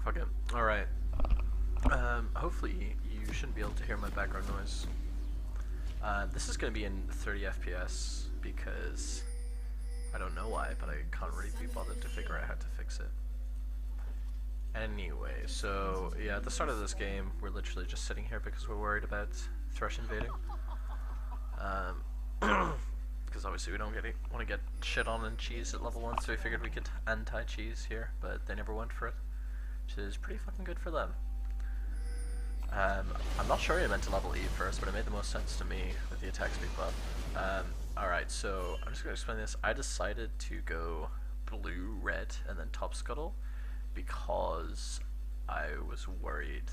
Fuck it. Alright. Hopefully you shouldn't be able to hear my background noise. This is going to be in 30 FPS because I don't know why, but I can't really be bothered to figure out how to fix it. Anyway, so yeah, at the start of this game, we're literally just sitting here because we're worried about Thresh invading. Because obviously we don't want to get shit on and cheese at level 1, so we figured we could anti-cheese here, but they never went for it, which is pretty fucking good for them. I'm not sure I meant to level E first, but it made the most sense to me with the attack speed buff. Alright, so I'm just going to explain this. I decided to go blue, red, and then top scuttle because I was worried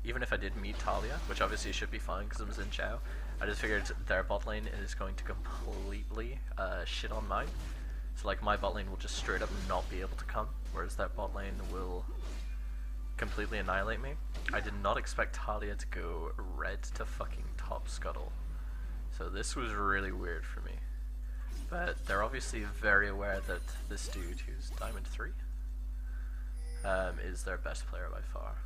even if I did meet Talia, which obviously should be fine because it was in Chow, I just figured their bot lane is going to completely shit on mine. So like my bot lane will just straight up not be able to come, whereas their bot lane will completely annihilate me. I did not expect Talia to go red to fucking top scuttle. So this was really weird for me. But they're obviously very aware that this dude, who's Diamond 3, is their best player by far.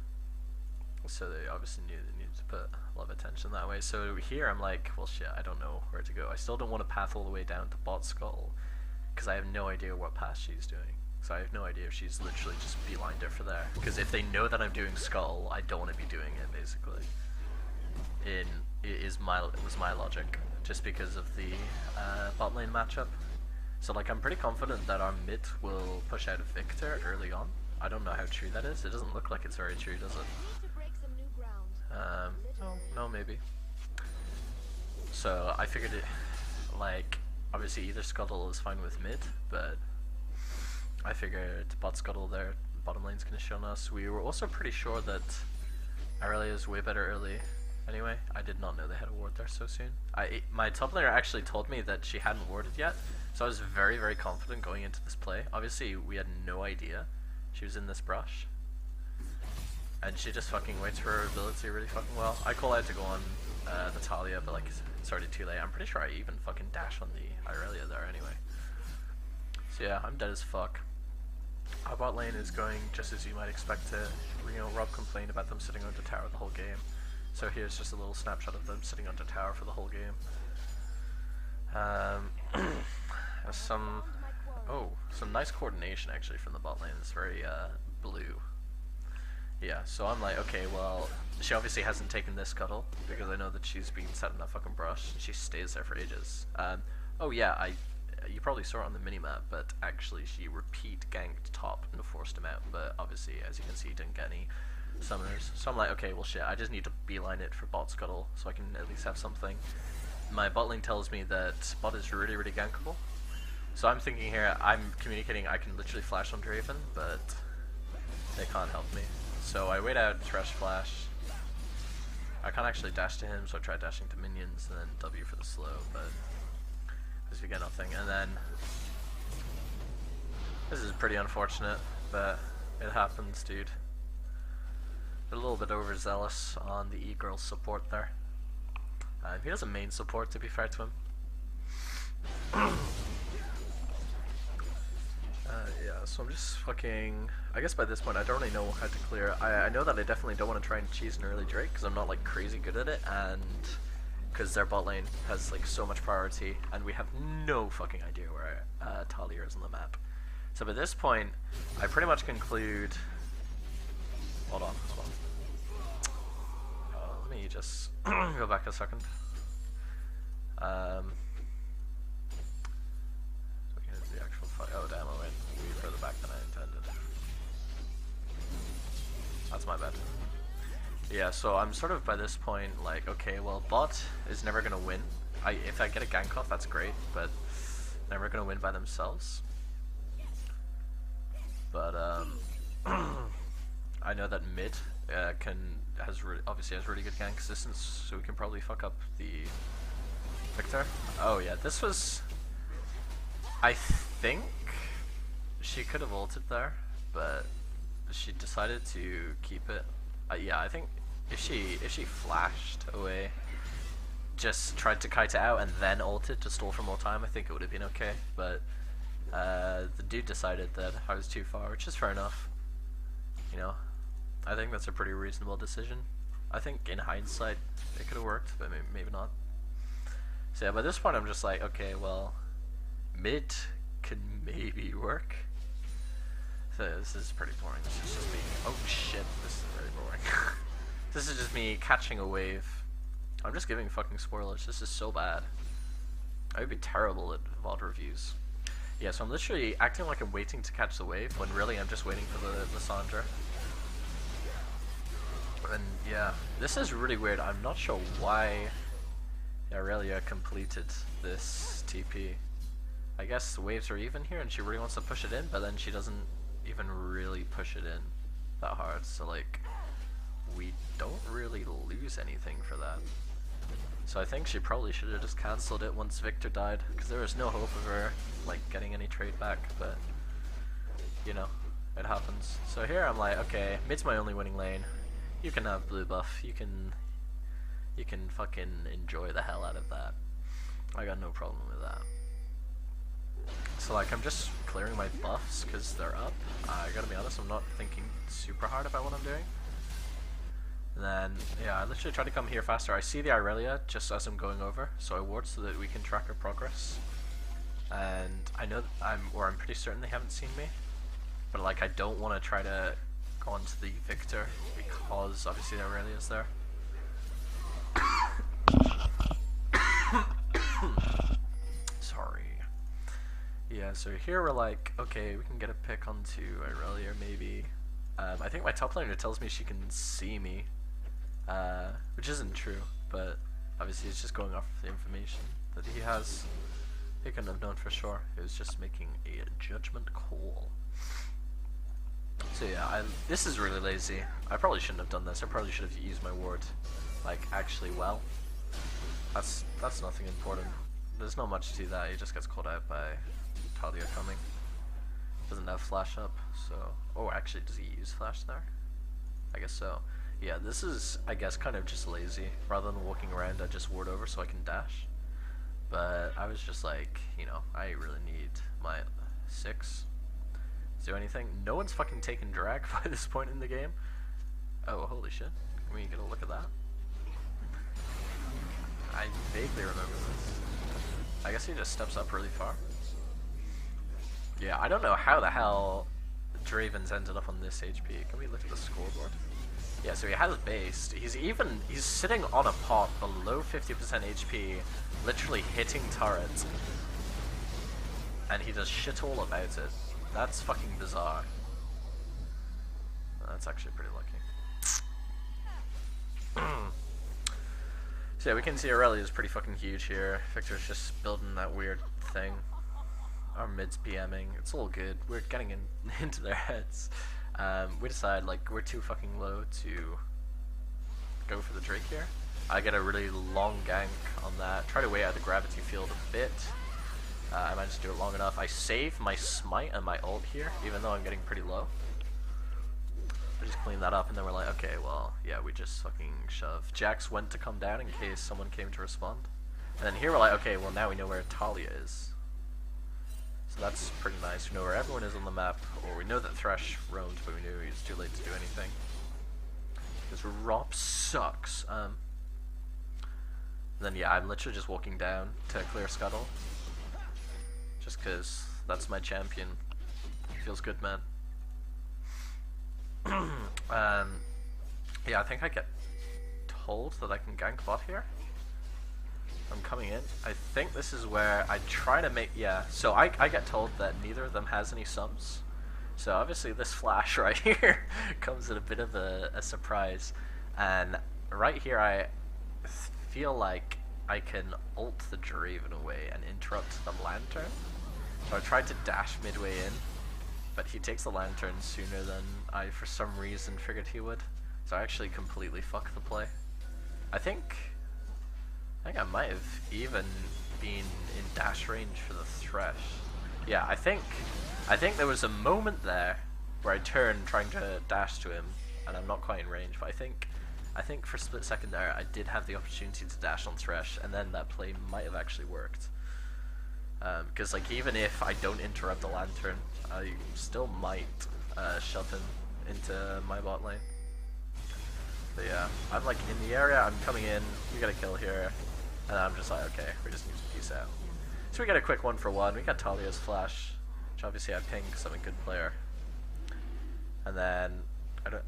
So they obviously knew they needed to put a lot of attention that way. So here I'm like, well shit, I don't know where to go. I still don't want to path all the way down to bot scuttle, because I have no idea what path she's doing. So I have no idea if she's literally just beelined it for there. Because if they know that I'm doing skull, I don't want to be doing it basically. It was my logic, just because of the bot lane matchup. So like I'm pretty confident that our mid will push out a Victor early on. I don't know how true that is. It doesn't look like it's very true, does it? No, maybe. So I figured it, like, obviously either scuttle is fine with mid, but I figured bot scuttle there, bottom lane's gonna show us. We were also pretty sure that Aurelia is way better early. Anyway, I did not know they had a ward there so soon. My top laner actually told me that she hadn't warded yet, so I was very, very confident going into this play. Obviously, we had no idea she was in this brush, and she just fucking waits for her ability really fucking well. I call out to go on the Talia, but like it's already too late. I'm pretty sure I even fucking dash on the Aurelia there anyway. So yeah, I'm dead as fuck. Our bot lane is going just as you might expect it. You know, Rob complained about them sitting under tower the whole game. So here's just a little snapshot of them sitting under tower for the whole game. Some nice coordination actually from the bot lane. It's very blue. Yeah, so I'm like, okay, well, she obviously hasn't taken this scuttle because I know that she's been set in that fucking brush and she stays there for ages. Oh yeah, you probably saw it on the minimap, but actually she repeat ganked top and forced him out, but obviously, as you can see, didn't get any summoners. So I'm like, okay, well shit, I just need to beeline it for bot scuttle so I can at least have something. My bot lane tells me that bot is really, really gankable. So I'm thinking here, I'm communicating I can literally flash on Draven, but they can't help me. So I wait out, Thresh flash. I can't actually dash to him, so I try dashing to minions and then W for the slow, but because we get nothing. And then this is pretty unfortunate, but it happens, dude. They're a little bit overzealous on the E-girl support there. He has a main support, to be fair to him. Yeah, so I'm just fucking... I guess by this point I don't really know how to clear. I know that I definitely don't want to try and cheese an early Drake because I'm not like crazy good at it, and because their bot lane has like so much priority and we have no fucking idea where Talia is on the map. So by this point I pretty much conclude... Hold on. Let me just go back a second. The actual fight. Oh damn, I went way further back than I intended. That's my bad. Yeah, so I'm sort of by this point like, okay, well, bot is never gonna win. If I get a gank off, that's great, but never gonna win by themselves. But I know that mid obviously has really good gank assistance, so we can probably fuck up the Victor. Oh yeah, this was... I think she could have ulted there, but she decided to keep it. Yeah, I think if she flashed away, just tried to kite it out and then ulted to stall for more time, I think it would have been okay. But the dude decided that I was too far, which is fair enough. you know, I think that's a pretty reasonable decision. I think in hindsight it could have worked, but maybe not. So yeah, by this point I'm just like, okay, well, mid can maybe work. So this is pretty boring. This is just me. Oh shit, this is very boring. This is just me catching a wave. I'm just giving fucking spoilers. This is so bad. I would be terrible at VOD reviews. Yeah, so I'm literally acting like I'm waiting to catch the wave when really I'm just waiting for the Lissandra. And yeah, this is really weird. I'm not sure why Aurelia completed this TP. I guess the waves are even here and she really wants to push it in, but then she doesn't even really push it in that hard. So like, we don't really lose anything for that. So I think she probably should have just cancelled it once Victor died, because there was no hope of her like getting any trade back, but you know, it happens. So here I'm like, okay, mid's my only winning lane. You can have blue buff. You can fucking enjoy the hell out of that. I got no problem with that. So like, I'm just clearing my buffs because they're up. I gotta be honest, I'm not thinking super hard about what I'm doing. And then, yeah, I literally try to come here faster. I see the Aurelia just as I'm going over, so I ward so that we can track our progress. And I know that I'm pretty certain they haven't seen me. But like, I don't want to try to go onto the Victor because obviously the Aurelia's there. Sorry. Yeah, so here we're like, okay, we can get a pick onto Aurelia maybe. I think my top laner tells me she can see me, which isn't true, but obviously it's just going off the information that he has. He couldn't have known for sure. He was just making a judgment call. So yeah, this is really lazy. I probably shouldn't have done this. I probably should have used my ward, like, actually well. That's nothing important. There's not much to that. He just gets caught out by Talia coming. Doesn't have flash up, so... Oh, actually, does he use flash there? I guess so. Yeah, this is, I guess, kind of just lazy. Rather than walking around, I just ward over so I can dash. But I was just like, you know, I really need my 6. Do anything. No one's fucking taken drag by this point in the game. Oh, holy shit. Can we get a look at that? I vaguely remember this. I guess he just steps up really far. Yeah, I don't know how the hell Draven's ended up on this HP. Can we look at the scoreboard? Yeah, so he has based. He's sitting on a pot below 50% HP, literally hitting turrets. And he does shit all about it. That's fucking bizarre. That's actually pretty lucky. So yeah, we can see Aurelia is pretty fucking huge here. Victor's just building that weird thing. Our mid's PMing. It's all good. We're getting into their heads. We decide, like, we're too fucking low to go for the Drake here. I get a really long gank on that. Try to wait out the gravity field a bit. I managed to do it long enough. I save my smite and my ult here, even though I'm getting pretty low. We just clean that up, and then we're like, okay, well, yeah, we just fucking shove. Jax went to come down in case someone came to respond. And then here we're like, okay, well, now we know where Talia is. So that's pretty nice. We know where everyone is on the map, or we know that Thresh roamed, but we knew he was too late to do anything. Because Rob sucks. Then yeah, I'm literally just walking down to clear Scuttle. Just because that's my champion. Feels good, man. Yeah, I think I get told that I can gank bot here. I'm coming in. I think this is where I try to make... Yeah, so I get told that neither of them has any subs. So obviously this flash right here comes at a bit of a surprise. And right here I feel like I can ult the Draven away and interrupt the Lantern. So I tried to dash midway in, but he takes the Lantern sooner than I, for some reason, figured he would. So I actually completely fucked the play. I think I might have even been in dash range for the Thresh. Yeah, I think there was a moment there where I turned trying to dash to him, and I'm not quite in range, but I think for a split second there I did have the opportunity to dash on Thresh, and then that play might have actually worked. Because like, even if I don't interrupt the Lantern, I still might shove him into my bot lane. But yeah, I'm like in the area, I'm coming in, we got a kill here, and I'm just like, okay, we just need to peace out. So we got a quick 1-for-1, we got Talia's flash, which obviously I ping because I'm a good player. And then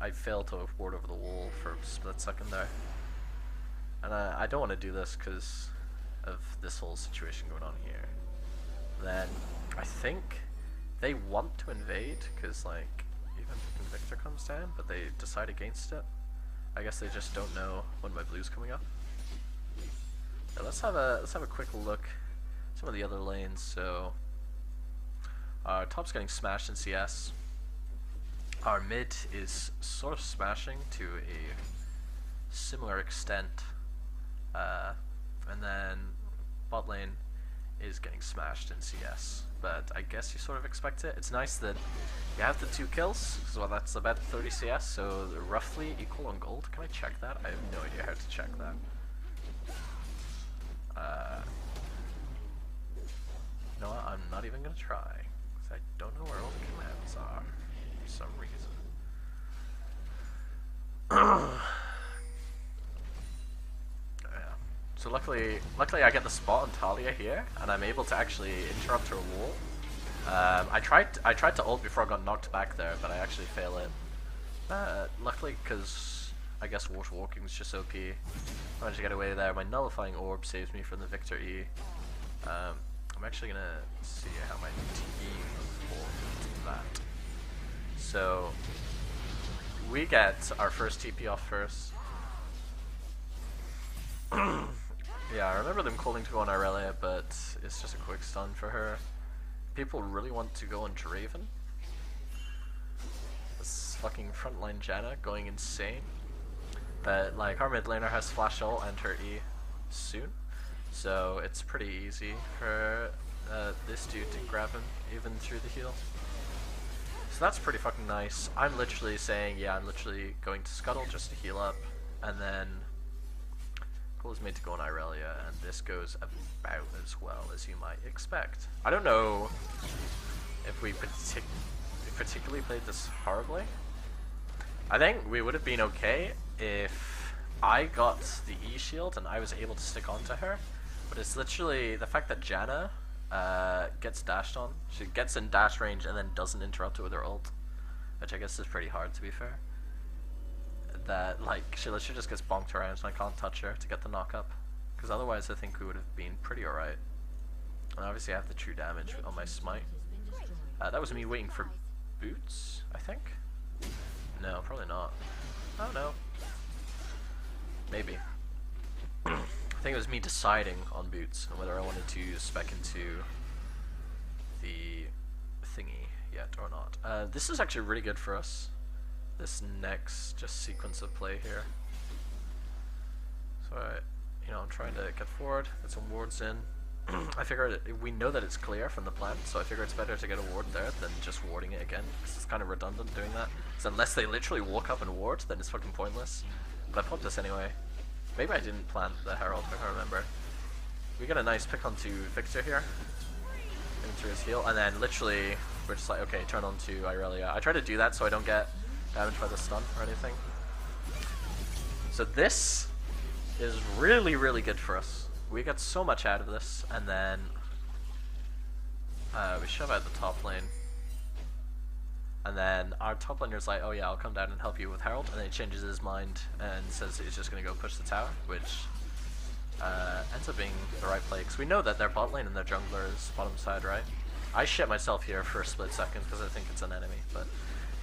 I failed to ward over the wall for a split second there. And I don't want to do this because of this whole situation going on here. Then I think they want to invade because like even Victor comes down, but they decide against it. I guess they just don't know when my blue's coming up. Yeah, let's have a quick look at some of the other lanes. So our top's getting smashed in CS. Our mid is sort of smashing to a similar extent, and then bot lane is getting smashed in CS. But I guess you sort of expect it. It's nice that you have the 2 kills, so that's about 30 CS, so roughly equal on gold. Can I check that? I have no idea how to check that. You know what? I'm not even gonna try, because I don't know where all the commands are for some reason. Yeah. So luckily I get the spot on Talia here, and I'm able to actually interrupt her wall. I tried to ult before I got knocked back there, but I actually fail it. Luckily, because I guess water walking is just OP. I managed to get away there. My nullifying orb saves me from the Victor E. I'm actually gonna see how my team performed that. So we get our first TP off first. Yeah, I remember them calling to go on Irelia, but it's just a quick stun for her. People really want to go on Draven. This fucking frontline Janna going insane. But like our mid laner has flash ult and her E soon, so it's pretty easy for this dude to grab him even through the heal. So that's pretty fucking nice. I'm literally saying, yeah, I'm literally going to scuttle just to heal up, and then goal is made to go on Irelia, and this goes about as well as you might expect. I don't know if we particularly played this horribly. I think we would have been okay if I got the E shield and I was able to stick onto her, but it's literally the fact that Janna gets dashed on. She gets in dash range and then doesn't interrupt it with her ult, which I guess is pretty hard to be fair. That like she literally just gets bonked around and I can't touch her to get the knock up, because otherwise I think we would have been pretty alright. And obviously I have the true damage on my smite. That was me waiting for boots, I think? No, probably not. Oh no. Maybe. I think it was me deciding on boots and whether I wanted to spec into the thingy yet or not. This is actually really good for us, this next just sequence of play here. So I'm trying to get forward, get some wards in. I figure we know that it's clear from the plant, so I figure it's better to get a ward there than just warding it again, because it's kind of redundant doing that. So unless they literally walk up and ward, then it's fucking pointless. But I popped this anyway. Maybe I didn't plant the Herald, if I remember. We get a nice pick onto Victor here, into his heal, and then literally we're just like, okay, turn on to Irelia. I try to do that so I don't get damaged by the stun or anything. So this is really, really good for us. We get so much out of this, and then we shove out the top lane. And then our top laner's like, oh yeah, I'll come down and help you with Herald, and then he changes his mind and says he's just going to go push the tower, which ends up being the right play, because we know that their bot lane and their jungler is bottom side, right? I shit myself here for a split second because I think it's an enemy, but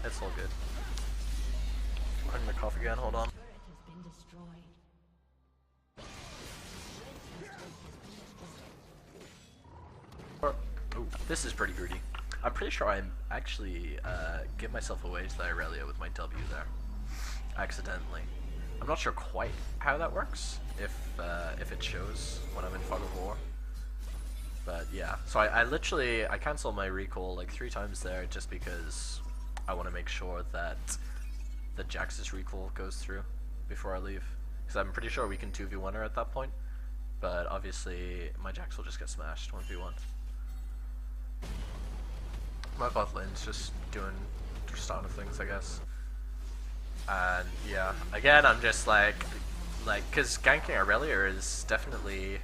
it's all good. I'm going to cough again, hold on. Ooh, this is pretty greedy. I'm pretty sure I actually give myself away to the Irelia with my W there, accidentally. I'm not sure quite how that works, if it shows when I'm in fog of war. But yeah, so I cancel my recall like 3 times there just because I want to make sure that the Jax's recall goes through before I leave. Because I'm pretty sure we can 2v1 her at that point, but obviously my Jax will just get smashed 1v1. My bot lane's just doing Tristana things, I guess. And yeah, again, I'm just like, cause ganking Aurelia is definitely,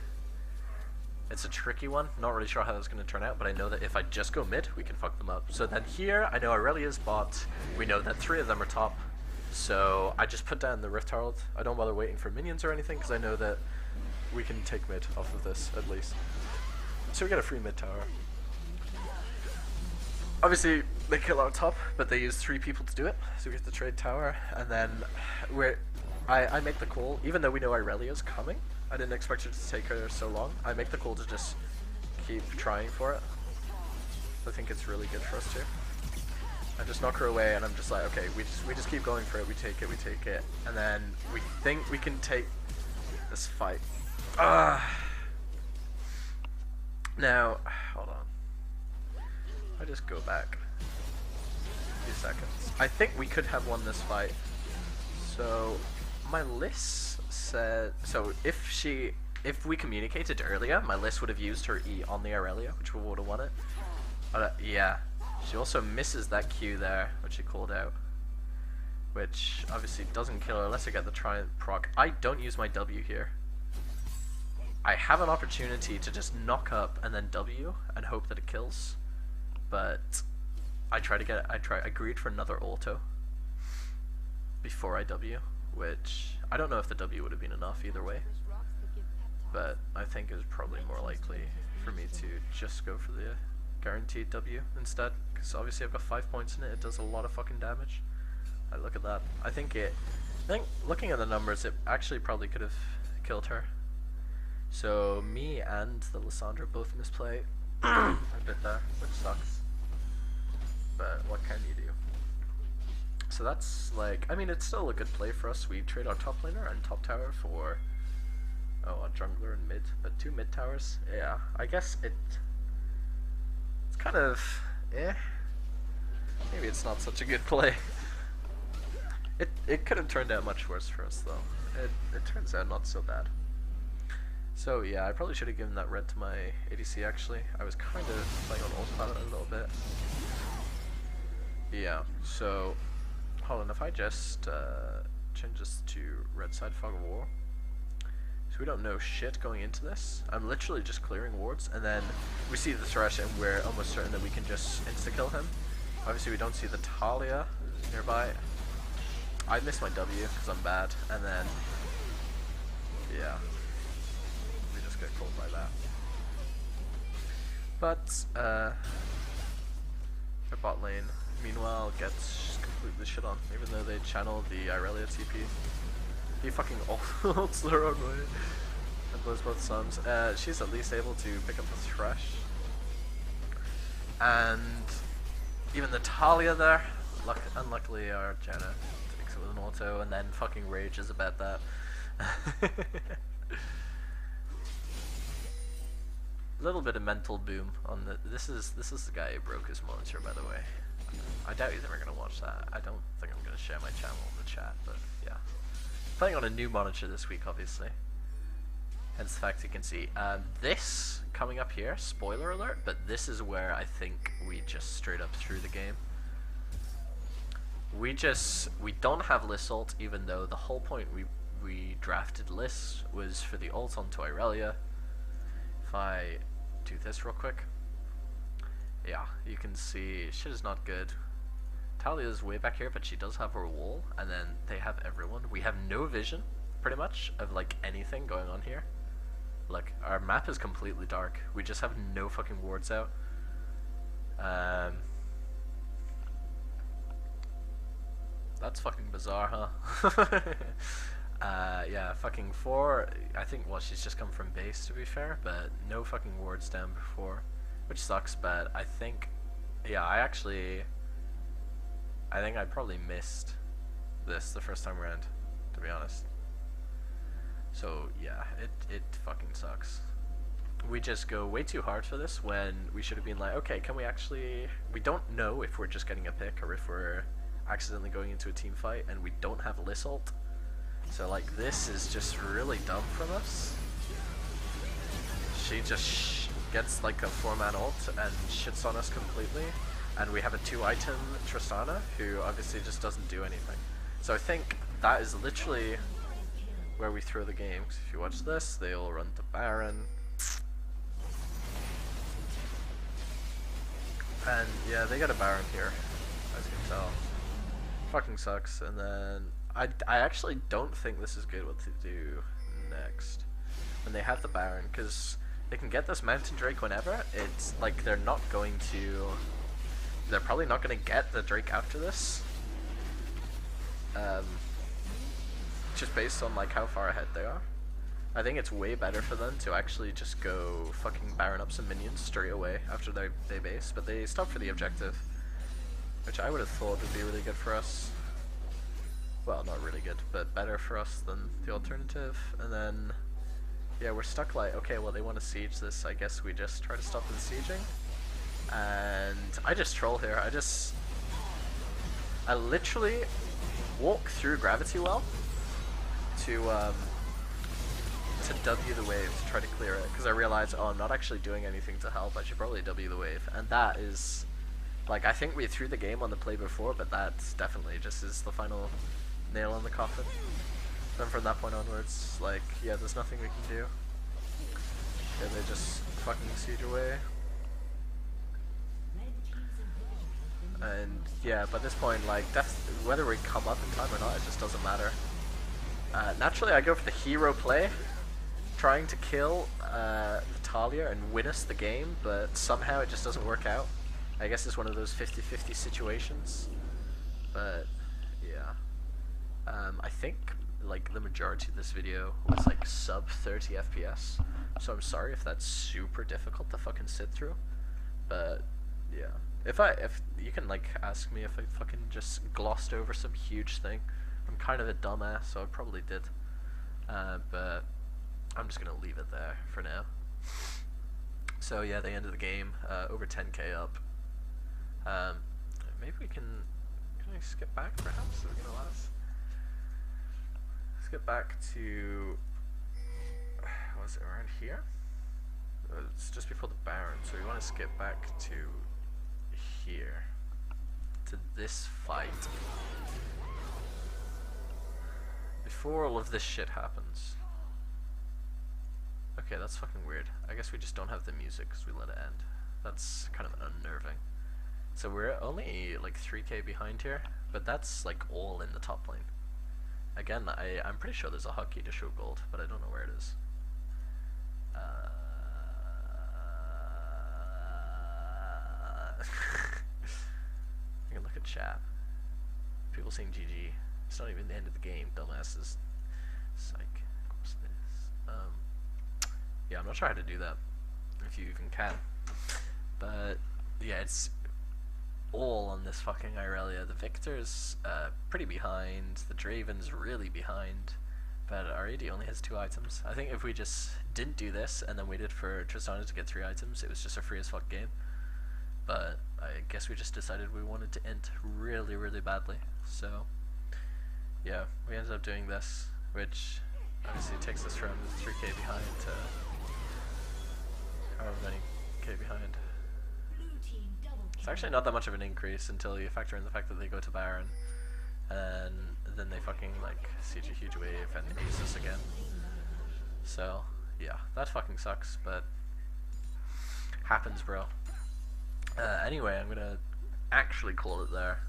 it's a tricky one. Not really sure how that's going to turn out, but I know that if I just go mid, we can fuck them up. So then here, I know Aurelia's bot. We know that 3 of them are top. So I just put down the Rift Herald. I don't bother waiting for minions or anything, because I know that we can take mid off of this, at least. So we get a free mid tower. Obviously, they kill our top, but they use 3 people to do it. So we get the trade tower, and then I make the call, even though we know Aurelia's coming. I didn't expect it to take her so long. I make the call to just keep trying for it. I think it's really good for us too. I just knock her away, and I'm just like, okay, we just keep going for it. We take it, and then we think we can take this fight. Now, hold on. I just go back a few seconds. I think we could have won this fight. So my list said, so if we communicated earlier, my list would have used her E on the Aurelia, which would have won it. But yeah, she also misses that Q there, which she called out, which obviously doesn't kill her unless I get the Triumph proc. I don't use my W here. I have an opportunity to just knock up and then W and hope that it kills, but I agreed for another auto before I W, which I don't know if the W would have been enough either way, but I think it was probably more likely for me to just go for the guaranteed W instead, because obviously I've got 5 points in it. It does a lot of fucking damage. I look at that. I think looking at the numbers, it actually probably could have killed her. So me and the Lissandra both misplay a bit there, which sucks. But what can you do? So that's like, I mean, it's still a good play for us. We trade our top laner and top tower for a jungler and mid, but 2 mid towers. Yeah, I guess it's kind of maybe it's not such a good play. It could have turned out much worse for us though. It turns out not so bad. So yeah, I probably should have given that red to my ADC actually. I was kind of playing on autopilot a little bit. Yeah, so hold on, if I just change this to red side fog of war. So we don't know shit going into this. I'm literally just clearing wards, and then we see the Thresh and we're almost certain that we can just insta-kill him. Obviously we don't see the Talia nearby. I missed my W because I'm bad, and then yeah, we just get killed by that. But their bot lane meanwhile gets completely shit on, even though they channel the Irelia TP. He fucking ults their own way and blows both sums. She's at least able to pick up the Thresh. And even the Talia there, unluckily our Janna takes it with an auto and then fucking rages about that. Little bit of mental boom on the. This is the guy who broke his monitor, by the way. I doubt he's ever gonna watch that. I don't think I'm gonna share my channel in the chat, but yeah. Playing on a new monitor this week, obviously. Hence the fact you can see. This coming up here, spoiler alert, but this is where I think we just straight up threw the game. We don't have Liss ult, even though the whole point we drafted Liss was for the ult onto Irelia. If I do this real quick, yeah, you can see shit is not good. Talia's way back here, but she does have her wall, and then they have everyone. We have no vision, pretty much, of like anything going on here. Like, our map is completely dark. We just have no fucking wards out. That's fucking bizarre, huh? Yeah, fucking 4, I think, well, she's just come from base, to be fair, but no fucking wards down before, which sucks, but I think, yeah, I think I probably missed this the first time around, to be honest. So, yeah, it fucking sucks. We just go way too hard for this when we should have been like, okay, can we actually, we don't know if we're just getting a pick or if we're accidentally going into a team fight, and we don't have Liss ult. So like, this is just really dumb from us. She just gets like a 4-man ult and shits on us completely, and we have a 2-item Tristana who obviously just doesn't do anything. So I think that is literally where we throw the game. 'Cause if you watch this, they all run to Baron. And yeah, they got a Baron here, as you can tell. Fucking sucks. And then I actually don't think this is good what to do next when they have the Baron, because they can get this Mountain Drake whenever. It's like they're probably not going to get the Drake after this. Just based on like how far ahead they are. I think it's way better for them to actually just go fucking Baron up some minions straight away after they base, but they stop for the objective, which I would have thought would be really good for us. Well, not really good, but better for us than the alternative. And then, yeah, we're stuck like, okay, well they want to siege this, I guess we just try to stop the sieging. And I just troll here. I literally walk through Gravity Well to W the wave to try to clear it, because I realized, oh, I'm not actually doing anything to help, I should probably W the wave. And that is, like, I think we threw the game on the play before, but that's definitely just is the final nail in the coffin. Then from that point onwards, like, yeah, there's nothing we can do. Yeah, they just fucking siege away. And yeah, by this point, like, whether we come up in time or not, it just doesn't matter. Naturally, I go for the hero play, trying to kill Natalia and win us the game, but somehow it just doesn't work out. I guess it's one of those 50-50 situations. But yeah, I think like the majority of this video was like sub 30 FPS, so I'm sorry if that's super difficult to fucking sit through. But yeah, if you can like ask me if I fucking just glossed over some huge thing. I'm kind of a dumbass, so I probably did. But I'm just gonna leave it there for now. So yeah, the end of the game, over 10k up. Maybe we can I skip back perhaps? Is it gonna last? Let's get back to, was it around here? It's just before the Baron, so we want to skip back to here, to this fight. Before all of this shit happens. Okay, that's fucking weird. I guess we just don't have the music because we let it end. That's kind of unnerving. So we're only like 3k behind here, but that's like all in the top lane. Again, I'm pretty sure there's a hotkey to show gold, but I don't know where it is. You can look at chat. People saying GG. It's not even the end of the game, dumbasses. Psych. What's this? Yeah, I'm not sure how to do that, if you even can. But yeah, it's all on this fucking Irelia. The Victor's pretty behind. The Draven's really behind. But our AD only has 2 items. I think if we just didn't do this and then waited for Tristana to get 3 items, it was just a free as fuck game. But I guess we just decided we wanted to end really, really badly. So yeah, we ended up doing this, which obviously takes us from 3k behind to however many k behind. It's actually not that much of an increase until you factor in the fact that they go to Baron, and then they fucking like siege a huge wave and ace us again. So yeah, that fucking sucks, but happens, bro. Anyway, I'm gonna actually call it there.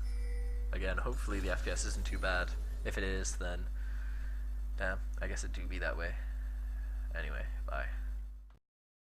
Again, hopefully the FPS isn't too bad. If it is, then damn, I guess it do be that way.